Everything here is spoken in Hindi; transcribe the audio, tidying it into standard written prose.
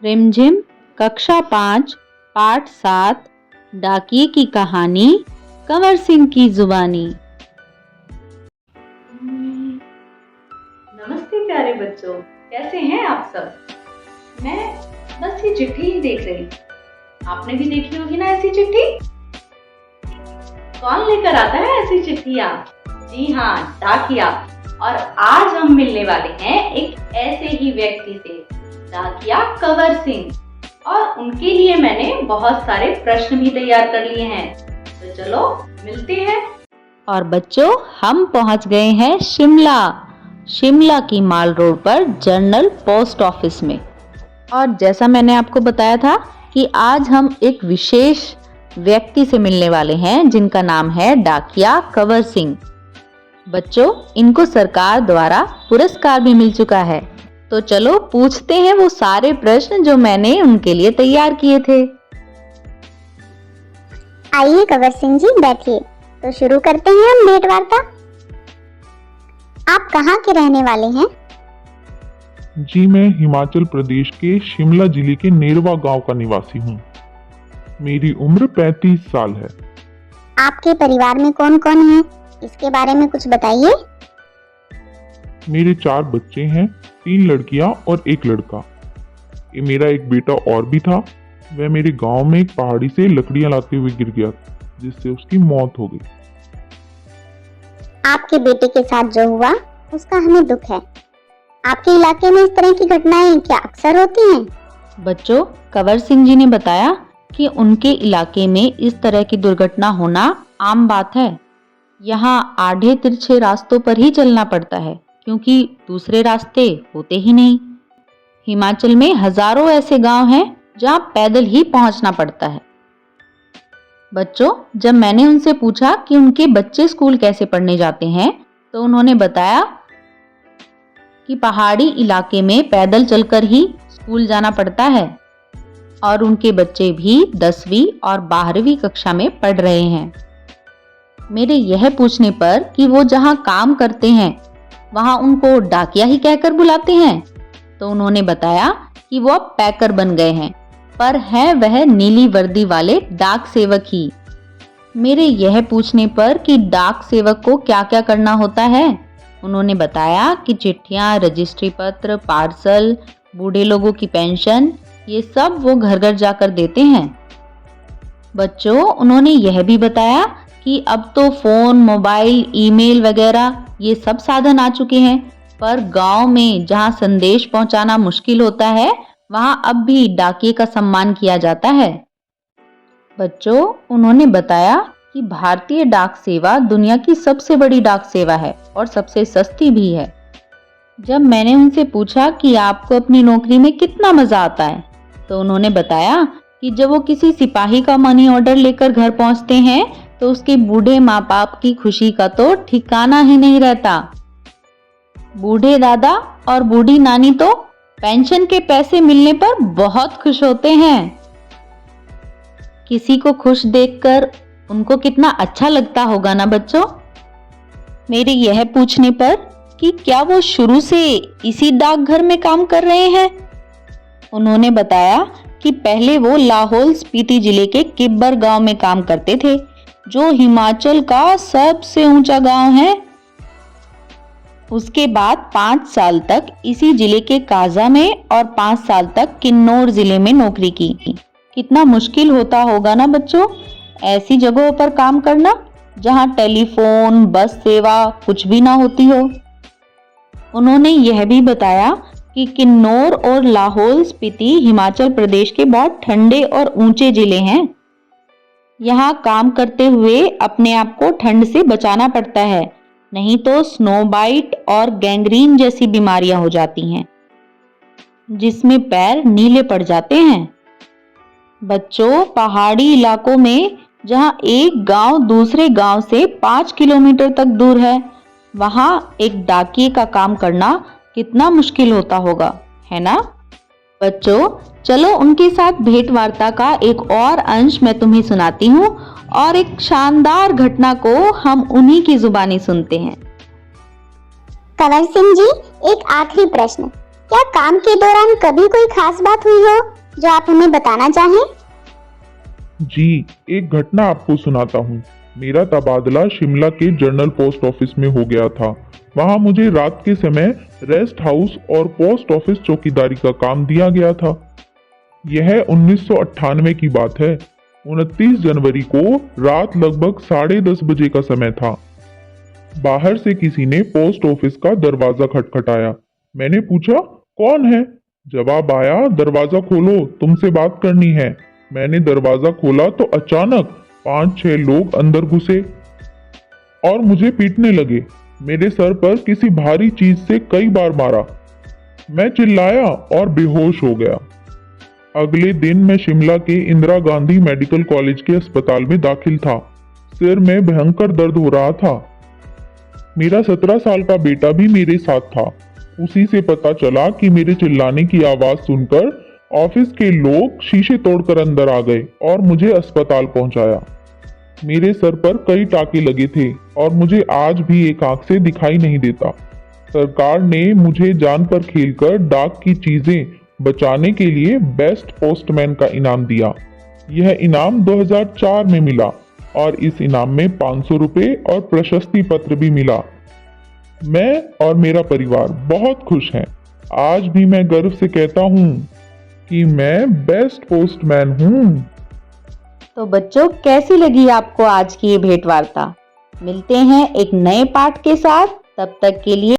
रिमझिम कक्षा 5 पाठ 7 डाकिये की कहानी कंवर सिंह की जुबानी। नमस्ते प्यारे बच्चों, कैसे हैं आप सब। मैं बस ये चिट्ठी ही देख रही। आपने भी देखी होगी ना ऐसी चिट्ठी। कौन लेकर आता है ऐसी चिट्ठियाँ? जी हाँ, डाकिया। और आज हम मिलने वाले हैं एक ऐसे ही व्यक्ति से, डाकिया कंवर सिंह। और उनके लिए मैंने बहुत सारे प्रश्न भी तैयार कर लिए हैं, तो चलो मिलते हैं। और बच्चों, हम पहुंच गए हैं शिमला की माल रोड पर जनरल पोस्ट ऑफिस में। और जैसा मैंने आपको बताया था कि आज हम एक विशेष व्यक्ति से मिलने वाले हैं जिनका नाम है डाकिया कंवर सिंह। बच्चों, इनको सरकार द्वारा पुरस्कार भी मिल चुका है। तो चलो पूछते हैं वो सारे प्रश्न जो मैंने उनके लिए तैयार किए थे। आइए कंवर सिंह जी, बैठिए। तो शुरू करते हैं हम भेंट वार्ता। आप कहाँ के रहने वाले हैं? जी, मैं हिमाचल प्रदेश के शिमला जिले के नेरवा गांव का निवासी हूँ। मेरी उम्र 35 साल है। आपके परिवार में कौन कौन है, इसके बारे में कुछ बताइए। मेरे 4 बच्चे हैं, 3 लड़कियां और 1 लड़का। ये मेरा एक बेटा और भी था। वह मेरे गांव में एक पहाड़ी से लकड़ियां लाते हुए गिर गया, जिससे उसकी मौत हो गई। आपके बेटे के साथ जो हुआ उसका हमें दुख है। आपके इलाके में इस तरह की घटनाएं क्या अक्सर होती हैं? बच्चों, कंवर सिंह जी ने बताया कि उनके इलाके में इस तरह की दुर्घटना होना आम बात है। यहाँ आधे तिरछे रास्तों पर ही चलना पड़ता है, क्योंकि दूसरे रास्ते होते ही नहीं। हिमाचल में हजारों ऐसे गांव हैं जहां पैदल ही पहुंचना पड़ता है। बच्चों, जब मैंने उनसे पूछा कि उनके बच्चे स्कूल कैसे पढ़ने जाते हैं, तो उन्होंने बताया कि पहाड़ी इलाके में पैदल चलकर ही स्कूल जाना पड़ता है और उनके बच्चे भी 10वीं और 12वीं कक्षा में पढ़ रहे हैं। मेरे यह पूछने पर कि वो जहां काम करते हैं वहां उनको डाकिया ही कहकर बुलाते हैं, तो उन्होंने बताया कि वो अब पैकर बन गए हैं, पर हैं वह नीली वर्दी वाले डाक सेवक ही। मेरे यह पूछने पर कि डाक सेवक को क्या क्या करना होता है, उन्होंने बताया कि चिट्ठियां, रजिस्ट्री पत्र, पार्सल, बूढ़े लोगों की पेंशन, ये सब वो घर घर जाकर देते हैं। बच्चों, उन्होंने यह भी बताया कि अब तो फोन, मोबाइल, ईमेल वगैरह ये सब साधन आ चुके हैं, पर गांव में जहां संदेश पहुंचाना मुश्किल होता है वहां अब भी डाकिये का सम्मान किया जाता है। बच्चों, उन्होंने बताया कि भारतीय डाक सेवा दुनिया की सबसे बड़ी डाक सेवा है और सबसे सस्ती भी है। जब मैंने उनसे पूछा कि आपको अपनी नौकरी में कितना मजा आता है, तो उन्होंने बताया कि जब वो किसी सिपाही का मनी ऑर्डर लेकर घर पहुंचते हैं तो उसके बूढ़े माँ बाप की खुशी का तो ठिकाना ही नहीं रहता। बूढ़े दादा और बूढ़ी नानी तो पेंशन के पैसे मिलने पर बहुत खुश होते हैं। किसी को खुश देखकर उनको कितना अच्छा लगता होगा ना बच्चों। मेरे यह पूछने पर कि क्या वो शुरू से इसी डाकघर में काम कर रहे हैं, उन्होंने बताया कि पहले वो लाहौल स्पीति जिले के किब्बर गांव में काम करते थे, जो हिमाचल का सबसे ऊंचा गांव है। उसके बाद 5 साल तक इसी जिले के काजा में और 5 साल तक किन्नौर जिले में नौकरी की। कितना मुश्किल होता होगा ना बच्चों, ऐसी जगहों पर काम करना जहां टेलीफोन, बस सेवा कुछ भी ना होती हो। उन्होंने यह भी बताया कि किन्नौर और लाहौल स्पीति हिमाचल प्रदेश के बहुत ठंडे और ऊंचे जिले हैं। यहाँ काम करते हुए अपने आप को ठंड से बचाना पड़ता है, नहीं तो स्नो बाइट और गैंग्रीन जैसी बीमारियां हो जाती हैं, जिसमें पैर नीले पड़ जाते हैं। बच्चों, पहाड़ी इलाकों में जहाँ एक गांव दूसरे गांव से 5 किलोमीटर तक दूर है, वहां एक डाकिये का काम करना कितना मुश्किल होता होगा, है ना। बच्चों, चलो उनके साथ भेंट वार्ता का एक और अंश मैं तुम्हें सुनाती हूँ और एक शानदार घटना को हम उन्हीं की जुबानी सुनते हैं। कंवर सिंह जी, एक आखिरी प्रश्न। क्या काम के दौरान कभी कोई खास बात हुई हो जो आप हमें बताना चाहें? जी, एक घटना आपको सुनाता हूँ। मेरा तबादला शिमला के जनरल पोस्ट ऑफिस में हो गया था। वहाँ मुझे रात के समय रेस्ट हाउस और पोस्ट ऑफिस चौकीदारी का काम दिया गया था। यह 1998 की बात है। 29 जनवरी को रात लगभग 10:30 बजे का समय था। बाहर से किसी ने पोस्ट ऑफिस का दरवाजा खटखटाया। मैंने पूछा, कौन है? जवाब आया, दरवाजा खोलो, तुमसे बात करनी है। मैंने दरवाजा खोला तो अचानक 5-6 लोग अंदर घुसे और मुझे पीटने लगे। मेरे सर पर किसी भारी चीज से कई बार मारा। मैं चिल्लाया और बेहोश हो गया। अगले दिन मैं शिमला के इंदिरा गांधी मेडिकल कॉलेज के अस्पताल में दाखिल था। सिर में भयंकर दर्द हो रहा था। मेरा 17 साल का बेटा भी मेरे साथ था। उसी से पता चला कि मेरे चिल्लाने की आवाज सुनकर ऑफिस के लोग शीशे तोड़कर अंदर आ गए और मुझे अस्पताल पहुंचाया। मेरे सर पर कई टाके लगे थे और मुझे आज भी एक आंख से दिखाई नहीं देता। सरकार ने मुझे जान पर खेलकर डाक की चीजें बचाने के लिए बेस्ट पोस्टमैन का इनाम दिया। यह इनाम 2004 में मिला और इस इनाम में 500 रुपये और प्रशस्ति पत्र भी मिला। मैं और मेरा परिवार बहुत खुश हैं। आज भी मैं गर्व से कहता हूँ कि मैं बेस्ट पोस्टमैन हूँ। तो बच्चों, कैसी लगी आपको आज की ये भेंट वार्ता? मिलते हैं एक नए पाठ के साथ। तब तक के लिए